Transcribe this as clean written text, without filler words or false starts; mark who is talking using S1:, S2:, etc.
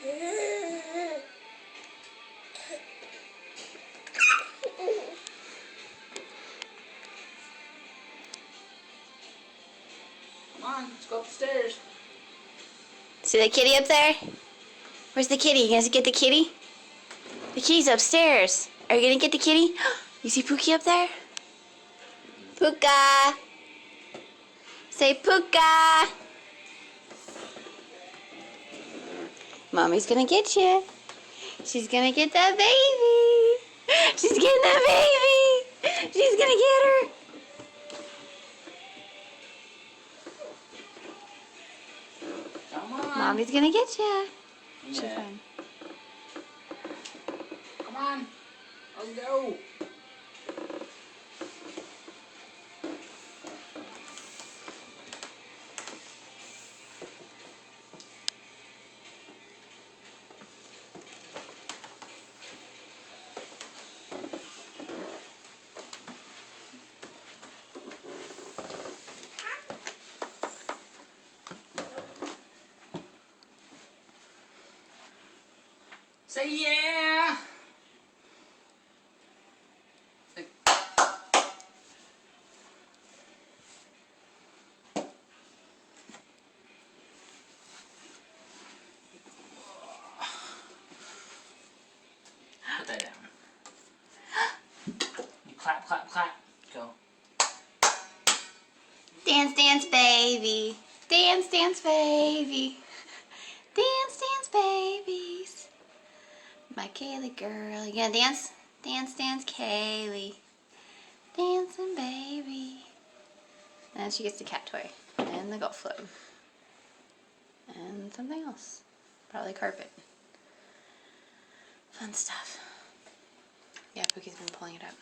S1: Come on, let's go upstairs.
S2: See the kitty up there? Where's the kitty? You guys get the kitty? The kitty's upstairs. Are you gonna get the kitty? You see Pookie up there? Puka! Say Puka! Mommy's gonna get you. She's gonna get that baby. She's getting that baby. She's gonna get her.
S1: Come on.
S2: Mommy's gonna get you. She's
S1: Yeah.
S2: fine.
S1: Come on. Let's go. Say yeah. Say. Put that down. You clap, clap, clap. Go.
S2: Dance, dance, baby. Dance, dance, baby. Dance, dance, babies. My Kaylee girl. You gonna dance? Dance, dance, Kaylee. Dancing, baby. And she gets the cat toy. And the golf float. And something else. Probably carpet. Fun stuff. Yeah, Pookie's been pulling it up.